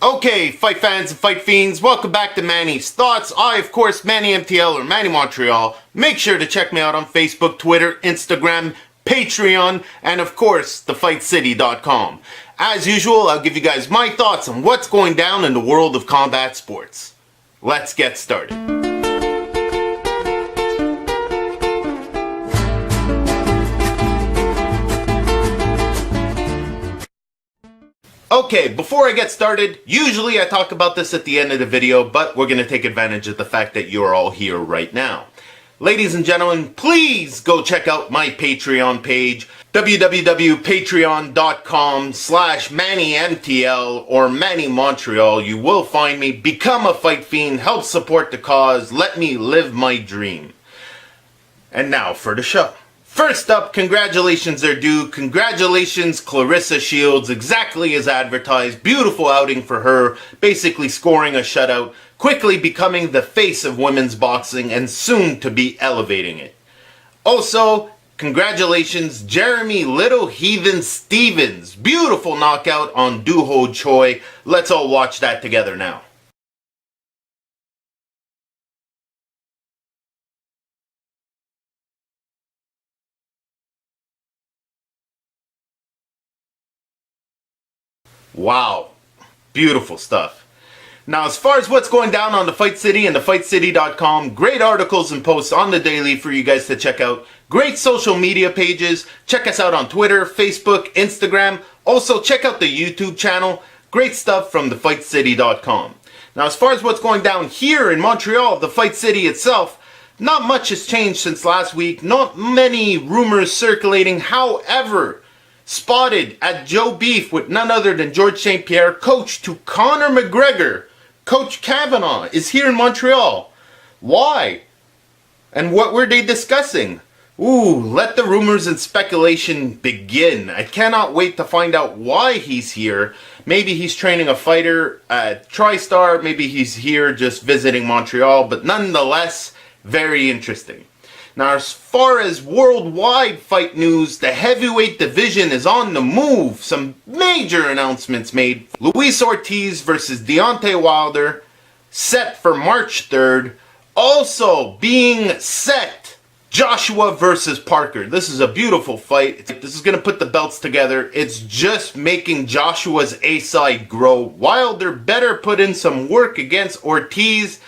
Okay, fight fans and fight fiends, welcome back to Manny's Thoughts. I, of course, Manny MTL or Manny Montreal. Make sure to check me out on Facebook, Twitter, Instagram, Patreon, and of course, thefightcity.com. As usual, I'll give you guys my thoughts on what's going down in the world of combat sports. Let's get started. Okay, before I get started, usually I talk about this at the end of the video, but we're going to take advantage of the fact that you're all here right now. Ladies and gentlemen, please go check out my Patreon page, www.patreon.com/MannyMTL or Manny Montreal. You will find me. Become a fight fiend, help support the cause, let me live my dream. And now for the show. First up, congratulations are due. Congratulations, Clarissa Shields, exactly as advertised. Beautiful outing for her, basically scoring a shutout, quickly becoming the face of women's boxing and soon to be elevating it. Also, congratulations, Jeremy Little Heathen Stevens. Beautiful knockout on Do Ho Choi. Let's all watch that together now. Wow, beautiful stuff. Now, as far as what's going down on the Fight City and thefightcity.com, great articles and posts on the daily for you guys to check out. Great social media pages. Check us out on Twitter, Facebook, Instagram. Also, check out the YouTube channel. Great stuff from thefightcity.com. Now, as far as what's going down here in Montreal, the Fight City itself, not much has changed since last week. Not many rumors circulating. However, spotted at Joe Beef with none other than George St. Pierre, coach to Conor McGregor. Coach Kavanaugh is here in Montreal. Why? And what were they discussing? Ooh, let the rumors and speculation begin. I cannot wait to find out why he's here. Maybe he's training a fighter at TriStar. Maybe he's here just visiting Montreal. But nonetheless, very interesting. Now, as far as worldwide fight news, the heavyweight division is on the move. Some major announcements made. Luis Ortiz versus Deontay Wilder, set for March 3rd. Also being set, Joshua versus Parker. This is a beautiful fight. This is going to put the belts together. It's just making Joshua's A-side grow. Wilder better put in some work against Ortiz.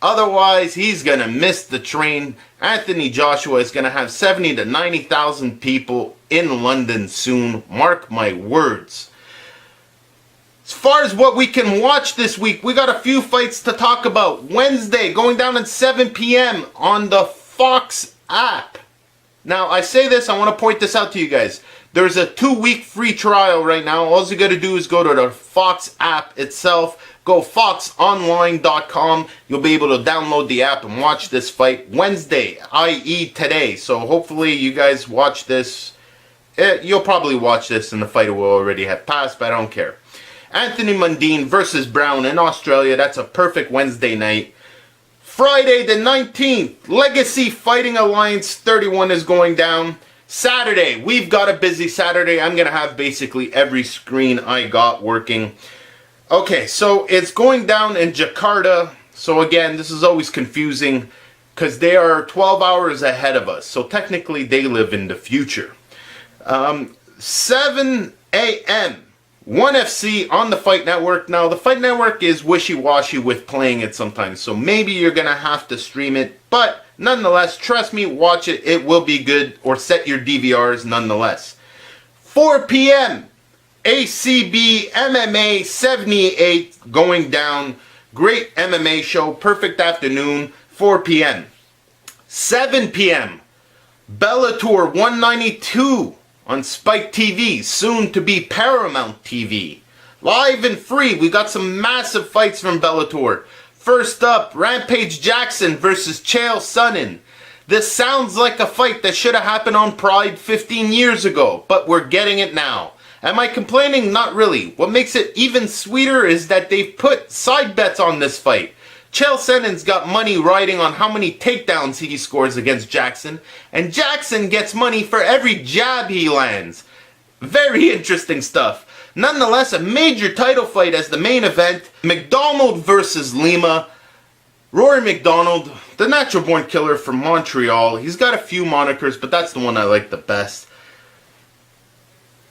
Otherwise, he's going to miss the train. Anthony Joshua is going to have 70 to 90,000 people in London soon. Mark my words. As far as what we can watch this week, we got a few fights to talk about. Wednesday, going down at 7 p.m. on the Fox app. Now, I say this, I want to point this out to you guys. There's a 2-week free trial right now. All you got to do is go to the Fox app itself. Go foxonline.com. You'll be able to download the app and watch this fight Wednesday, i.e. today. So hopefully you guys watch this. You'll probably watch this and the fight will already have passed, but I don't care. Anthony Mundine versus Brown in Australia. That's a perfect Wednesday night. Friday the 19th, Legacy Fighting Alliance 31 is going down. Saturday, we've got a busy Saturday. I'm going to have basically every screen I got working. Okay, so it's going down in Jakarta. So again, this is always confusing because they are 12 hours ahead of us. So technically, they live in the future. 7 a.m. 1FC on the Fight Network. Now, the Fight Network is wishy-washy with playing it sometimes. So maybe you're going to have to stream it. But nonetheless, trust me, watch it. It will be good. Or set your DVRs nonetheless. 4 p.m. ACB MMA 78 going down. Great MMA show. Perfect afternoon. 4 p.m. 7 p.m. Bellator 192 on Spike TV. Soon to be Paramount TV. Live and free. We got some massive fights from Bellator. First up, Rampage Jackson versus Chael Sonnen. This sounds like a fight that should have happened on Pride 15 years ago. But we're getting it now. Am I complaining? Not really. What makes it even sweeter is that they've put side bets on this fight. Chael Sonnen's got money riding on how many takedowns he scores against Jackson, and Jackson gets money for every jab he lands. Very interesting stuff. Nonetheless, a major title fight as the main event. McDonald versus Lima. Rory McDonald, the natural born killer from Montreal. He's got a few monikers, but that's the one I like the best.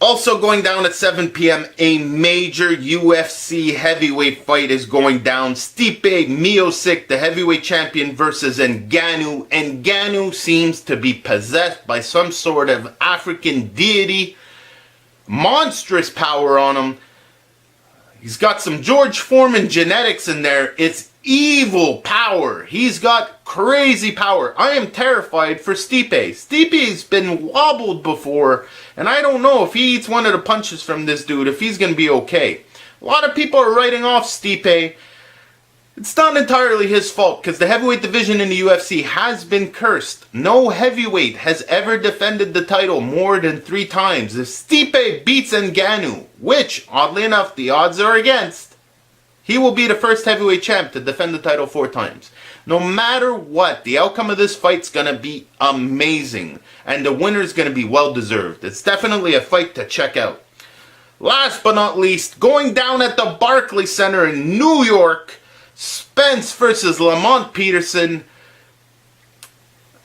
Also going down at 7 p.m., a major UFC heavyweight fight is going down. Stipe Miocic, the heavyweight champion, versus Ngannou. Ngannou seems to be possessed by some sort of African deity. Monstrous power on him. He's got some George Foreman genetics in there. It's evil power. He's got crazy power. I am terrified for Stipe. Stipe's been wobbled before, and I don't know if he eats one of the punches from this dude, if he's going to be okay. A lot of people are writing off Stipe. It's not entirely his fault, because the heavyweight division in the UFC has been cursed. No heavyweight has ever defended the title more than 3 times. If Stipe beats Ngannou, which, oddly enough, the odds are against, he will be the first heavyweight champ to defend the title 4 times. No matter what, the outcome of this fight's going to be amazing. And the winner's going to be well deserved. It's definitely a fight to check out. Last but not least, going down at the Barclays Center in New York, Spence versus Lamont Peterson.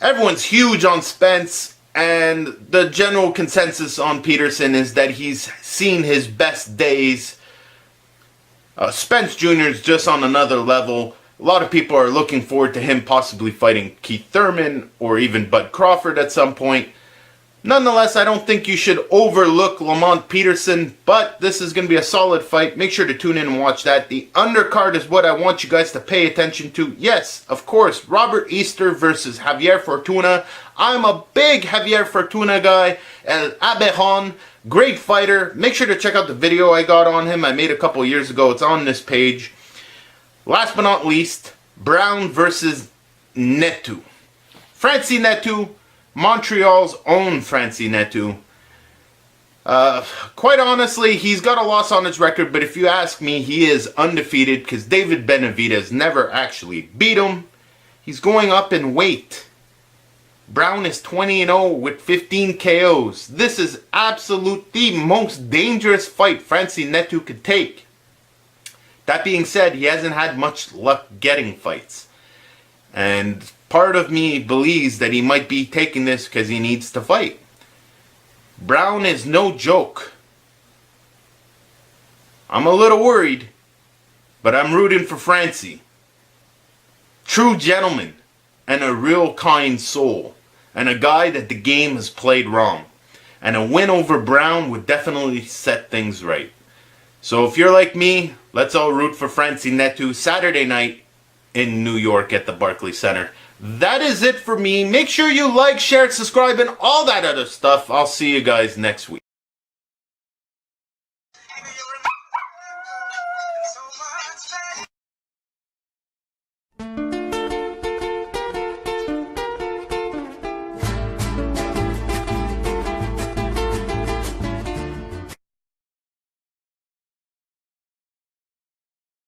Everyone's huge on Spence, and the general consensus on Peterson is that he's seen his best days. Spence Jr. is just on another level. A lot of people are looking forward to him possibly fighting Keith Thurman or even Bud Crawford at some point. Nonetheless, I don't think you should overlook Lamont Peterson, but this is going to be a solid fight. Make sure to tune in and watch that. The undercard is what I want you guys to pay attention to. Yes, of course, Robert Easter versus Javier Fortuna. I'm a big Javier Fortuna guy. El Abejon, great fighter. Make sure to check out the video I got on him. I made a couple years ago. It's on this page. Last but not least, Brown versus Netu. Francie Netu. Montreal's own Francie Netu. Quite honestly, he's got a loss on his record, but if you ask me, he is undefeated because David Benavidez never actually beat him. He's going up in weight. Brown is 20-0 with 15 KOs. This is absolutely the most dangerous fight Francie Netu could take. That being said, he hasn't had much luck getting fights. And part of me believes that he might be taking this because he needs to fight. Brown is no joke. I'm a little worried, but I'm rooting for Francie. True gentleman and a real kind soul, and a guy that the game has played wrong. And a win over Brown would definitely set things right. So if you're like me, let's all root for Francie Netu Saturday night in New York at the Barclays Center. That is it for me. Make sure you like, share, subscribe, and all that other stuff. I'll see you guys next week.